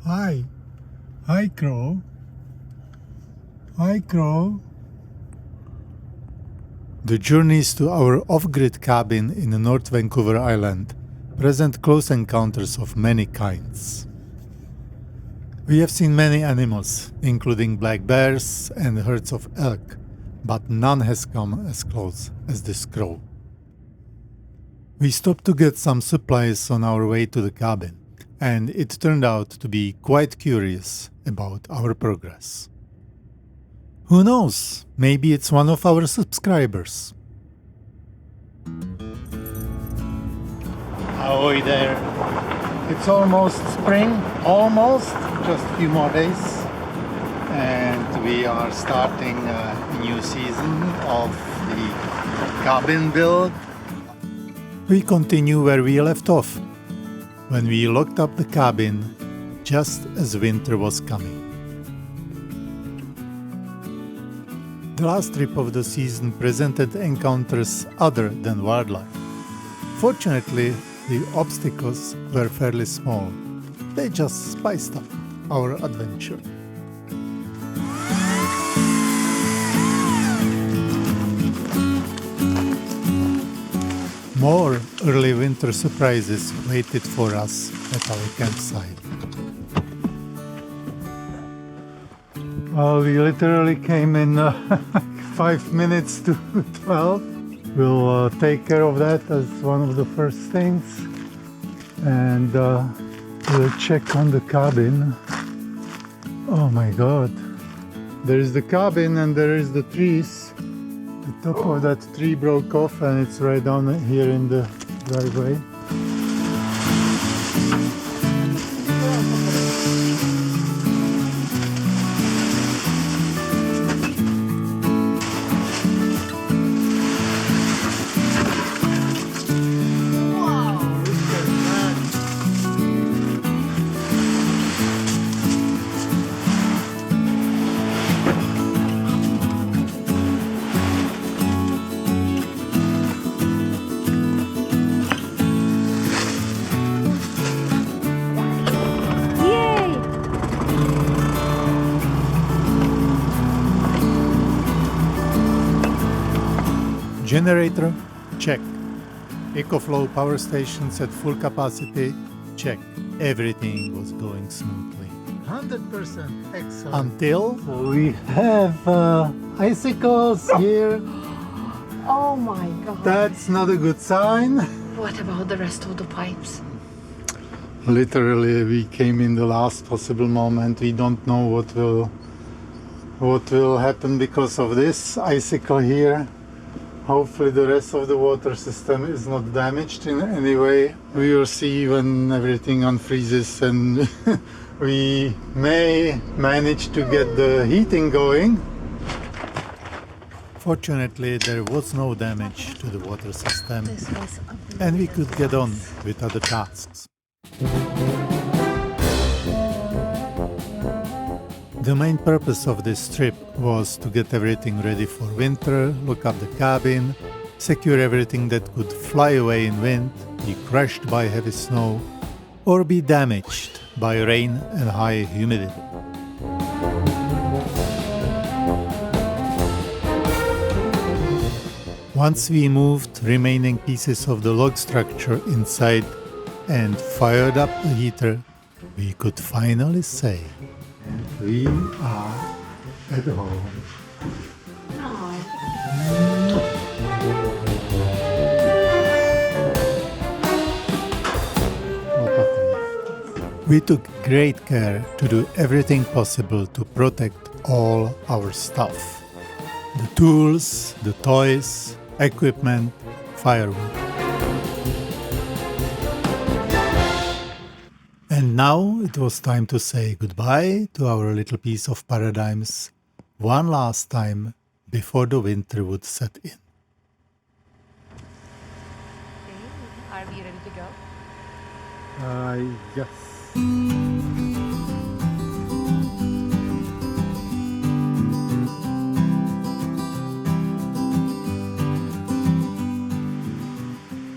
Hi. Hi, Crow. Hi, Crow. The journeys to our off-grid cabin in North Vancouver Island present close encounters of many kinds. We have seen many animals, including black bears and herds of elk, but none has come as close as this crow. We stopped to get some supplies on our way to the cabin, and it turned out to be quite curious about our progress. Who knows? Maybe it's one of our subscribers. Ahoy there. It's almost spring, almost, just a few more days. And we are starting a new season of the cabin build. We continue where we left off, when we locked up the cabin just as winter was coming. The last trip of the season presented encounters other than wildlife. Fortunately, the obstacles were fairly small. They just spiced up our adventure. More early winter surprises waited for us at our campsite. Well, we literally came in 5 minutes to 12. We'll take care of that as one of the first things. And we'll check on the cabin. Oh my god. There is the cabin and there is the trees. The top of that tree broke off and it's right down here in the driveway. Generator, check. EcoFlow power stations at full capacity, check. Everything was going smoothly. 100% excellent. Until we have icicles here. Oh my god. That's not a good sign. What about the rest of the pipes? Literally, we came in the last possible moment. We don't know what will happen because of this icicle here. Hopefully the rest of the water system is not damaged in any way. We will see when everything unfreezes and we may manage to get the heating going. Fortunately, there was no damage to the water system and we could get on with other tasks. The main purpose of this trip was to get everything ready for winter, look up the cabin, secure everything that could fly away in wind, be crushed by heavy snow, or be damaged by rain and high humidity. Once we moved remaining pieces of the log structure inside and fired up the heater, we could finally say, we are at home. We took great care to do everything possible to protect all our stuff. The tools, the toys, equipment, firewood. And now it was time to say goodbye to our little piece of paradise one last time before the winter would set in. Are we ready to go? Yes.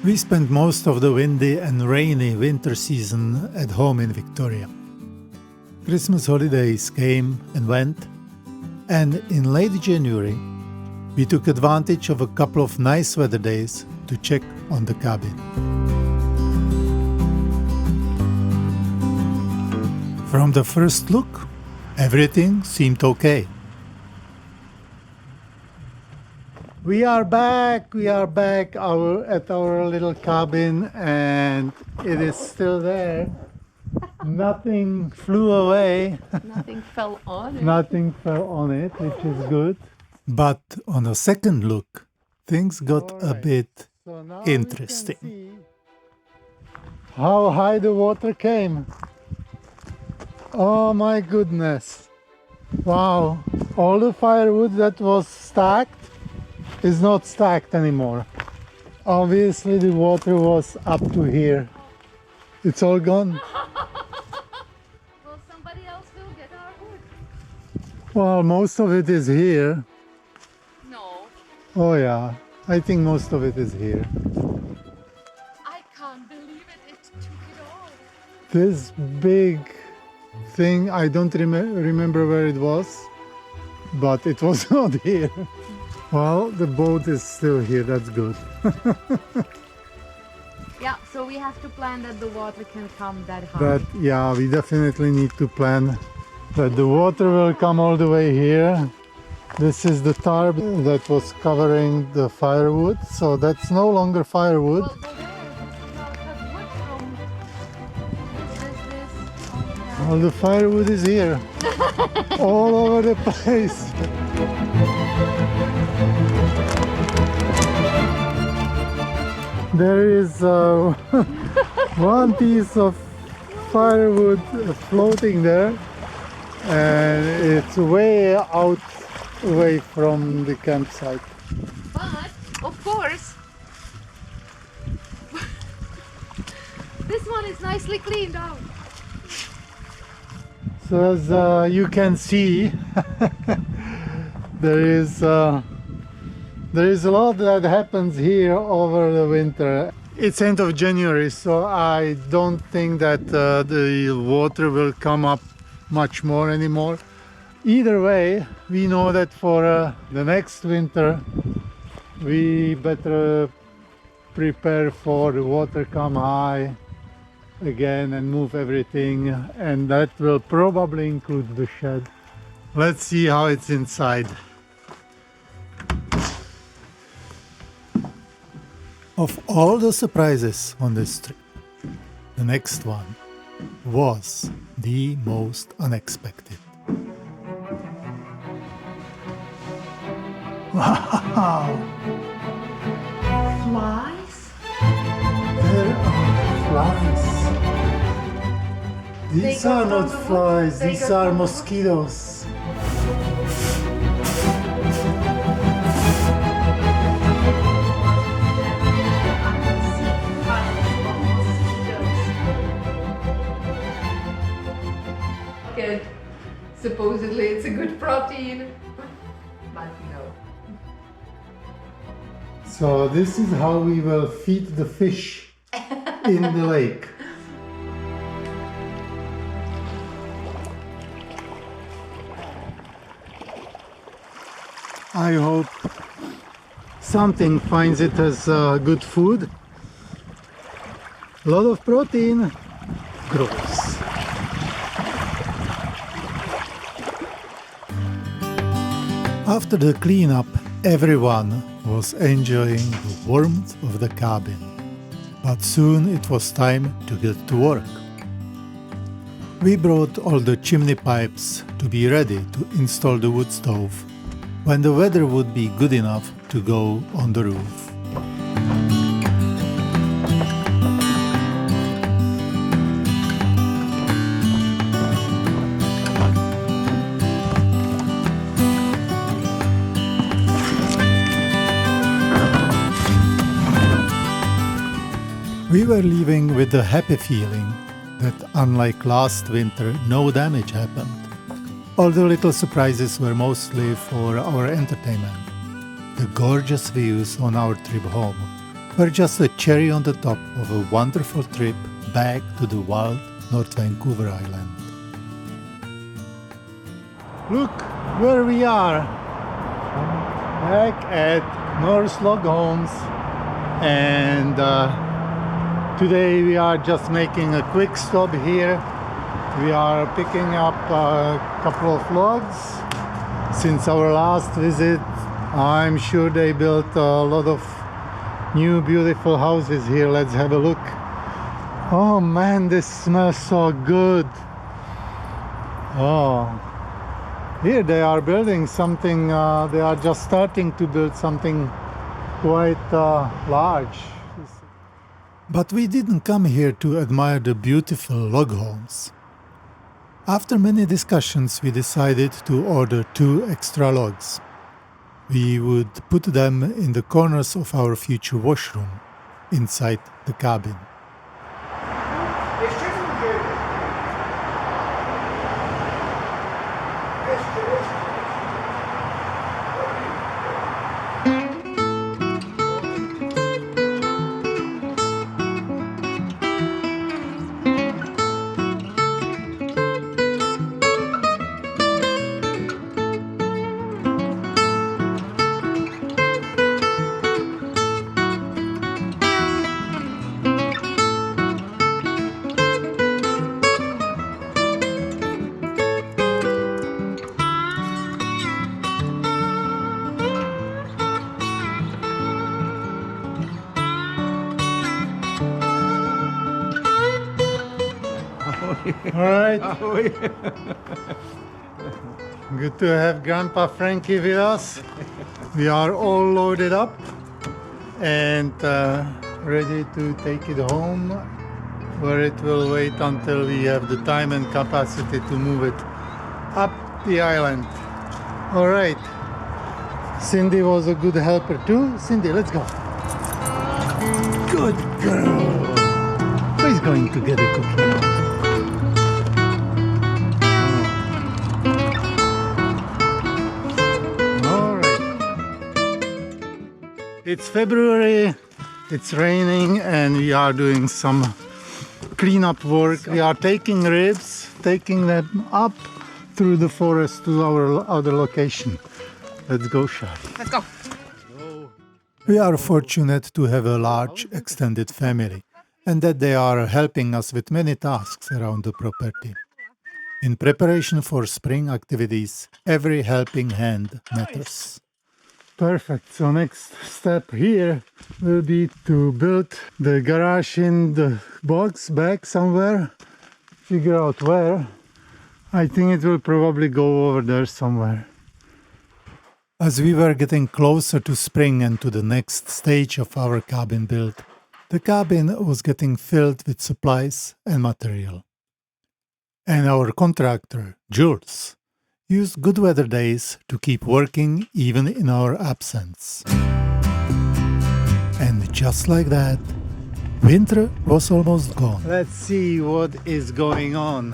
We spent most of the windy and rainy winter season at home in Victoria. Christmas holidays came and went, and in late January, we took advantage of a couple of nice weather days to check on the cabin. From the first look, everything seemed okay. We are back at our little cabin, and it is still there. Nothing flew away. Nothing fell on it. Nothing fell on it, which is good. But on a second look, things got a bit interesting. How high the water came. Oh my goodness. Wow. All the firewood that was stacked is not stacked anymore. Obviously the water was up to here. It's all gone. Well, somebody else will get our wood. Well, most of it is here. No, Oh yeah, I think most of it is here. I can't believe it. It took it all. This big thing, I don't remember where it was, but it was not here. Well, the boat is still here, that's good. Yeah, so we have to plan that the water can come that high. But yeah, we definitely need to plan that the water will come all the way here. This is the tarp that was covering the firewood, so that's no longer firewood. Well, where? This is this. Oh, All the firewood is here, all over the place. There is one piece of firewood floating there, and it's way away from the campsite. But, of course, this one is nicely cleaned out. So as you can see, there is a lot that happens here over the winter. It's end of January, so I don't think that the water will come up much more anymore. Either way, we know that for the next winter we better prepare for the water come high again and move everything, and that will probably include the shed. Let's see how it's inside. Of all the surprises on this trip, the next one was the most unexpected. Wow! Flies? There are flies. These They go are not from the wood. flies, They these go are from the wood. mosquitoes. Good. Supposedly it's a good protein, but no. So this is how we will feed the fish in the lake. I hope something finds it as good food. A lot of protein. Gross. After the cleanup, everyone was enjoying the warmth of the cabin. But soon it was time to get to work. We brought all the chimney pipes to be ready to install the wood stove when the weather would be good enough to go on the roof. We were leaving with the happy feeling that unlike last winter, no damage happened. All the little surprises were mostly for our entertainment. The gorgeous views on our trip home were just a cherry on the top of a wonderful trip back to the wild North Vancouver Island. Look where we are. Back at North Log Homes, and today we are just making a quick stop here. We are picking up a couple of logs. Since our last visit, I'm sure they built a lot of new beautiful houses here. Let's have a look. Oh man, this smells so good. Oh, here they are building something. They are just starting to build something quite large. But we didn't come here to admire the beautiful log homes. After many discussions, we decided to order 2 extra logs. We would put them in the corners of our future washroom, inside the cabin. All right. Good to have Grandpa Frankie with us. We are all loaded up and ready to take it home, where it will wait until we have the time and capacity to move it up the island. All right. Cindy was a good helper too. Cindy, let's go. Good girl. Who is going to get a cookie now? It's February, it's raining, and we are doing some cleanup work. We are taking ribs, taking them up through the forest to our other location. Let's go, Shai. Let's go. We are fortunate to have a large extended family, and that they are helping us with many tasks around the property. In preparation for spring activities, every helping hand matters. Perfect. So next step here will be to build the garage in the box back somewhere. Figure out where. I think it will probably go over there somewhere. As we were getting closer to spring and to the next stage of our cabin build, the cabin was getting filled with supplies and material. And our contractor, Jules, used good weather days to keep working even in our absence. And just like that, winter was almost gone. Let's see what is going on.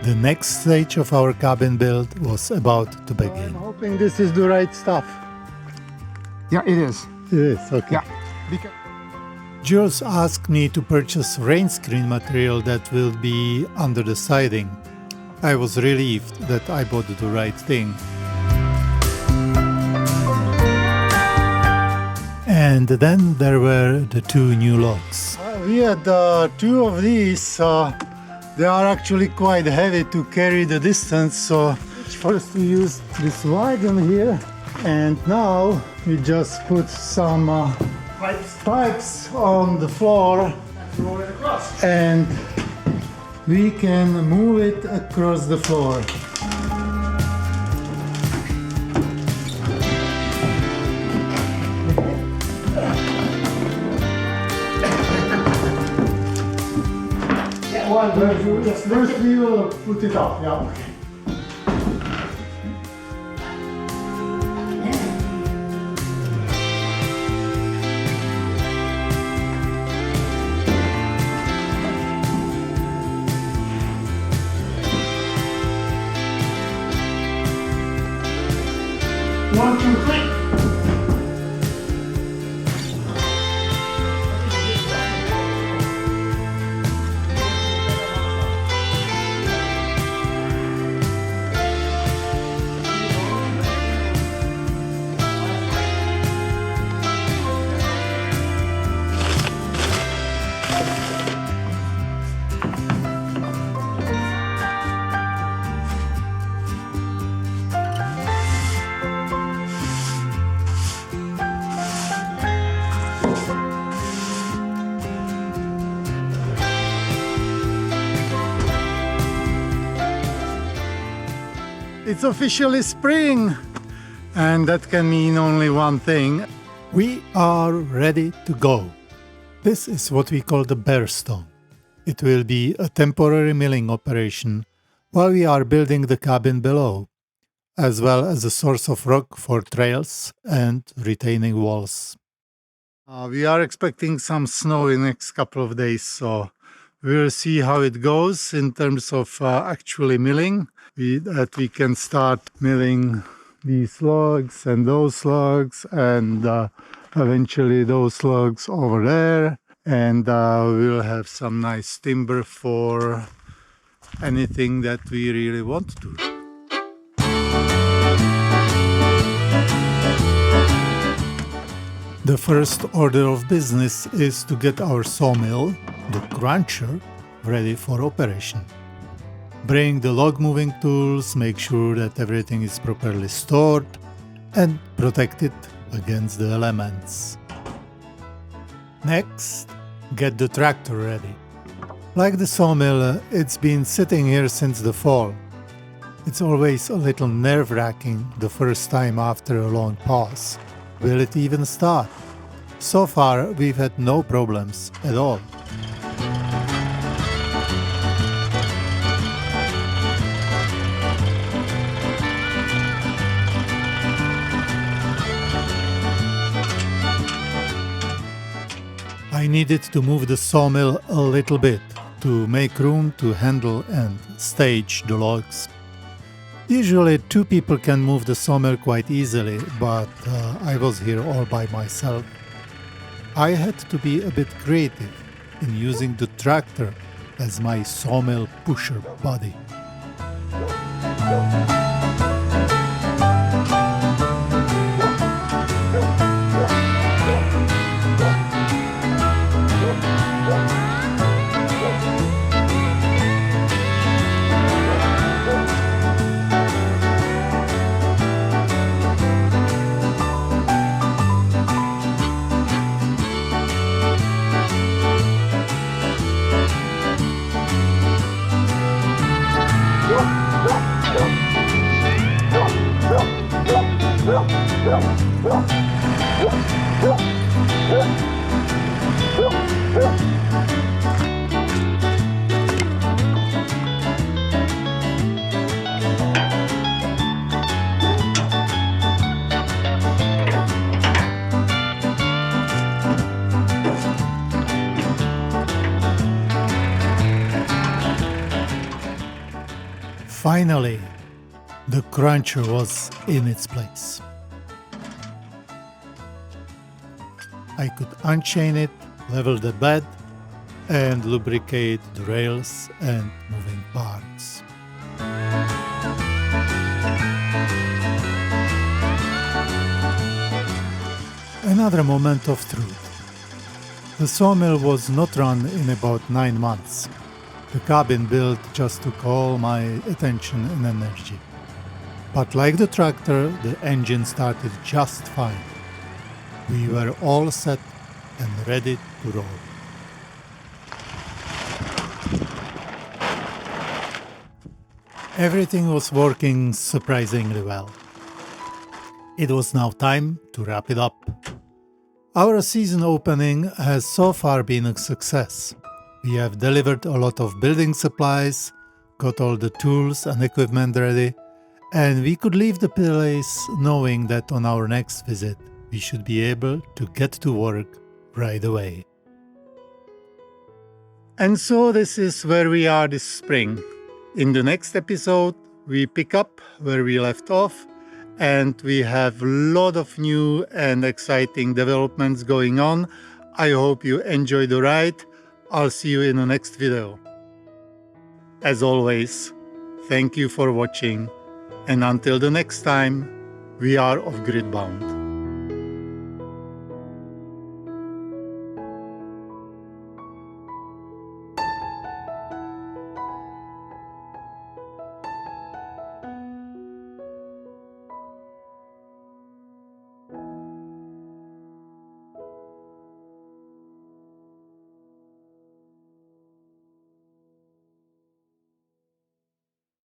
The next stage of our cabin build was about to begin. I'm hoping this is the right stuff. Yeah, it is. It is, okay. Yeah. Jules asked me to purchase rain screen material that will be under the siding. I was relieved that I bought the right thing. And then there were the 2 new logs. We had 2 of these. They are actually quite heavy to carry the distance, so first we used this wagon here, and now we just put some pipes on the floor, and we can move it across the floor. First we will put it up, yeah. Okay. One, two, three. It's officially spring, and that can mean only one thing. We are ready to go. This is what we call the bare stone. It will be a temporary milling operation while we are building the cabin below, as well as a source of rock for trails and retaining walls. We are expecting some snow in the next couple of days, so we'll see how it goes in terms of actually milling. That we can start milling these logs and those logs and eventually those logs over there. And we'll have some nice timber for anything that we really want to. The first order of business is to get our sawmill, the Cruncher, ready for operation. Bring the log moving tools, make sure that everything is properly stored, and protect it against the elements. Next, get the tractor ready. Like the sawmill, it's been sitting here since the fall. It's always a little nerve-wracking the first time after a long pause. Will it even start? So far, we've had no problems at all. I needed to move the sawmill a little bit to make room to handle and stage the logs. Usually 2 people can move the sawmill quite easily, but I was here all by myself. I had to be a bit creative in using the tractor as my sawmill pusher body. Finally, the Cruncher was in its place. I could unchain it, level the bed, and lubricate the rails and moving parts. Another moment of truth. The sawmill was not run in about 9 months. The cabin built just took all my attention and energy. But like the tractor, the engine started just fine. We were all set and ready to roll. Everything was working surprisingly well. It was now time to wrap it up. Our season opening has so far been a success. We have delivered a lot of building supplies, got all the tools and equipment ready, and we could leave the place knowing that on our next visit we should be able to get to work right away. And so this is where we are this spring. In the next episode, we pick up where we left off, and we have a lot of new and exciting developments going on. I hope you enjoy the ride. I'll see you in the next video. As always, thank you for watching, and until the next time, we are off-grid bound.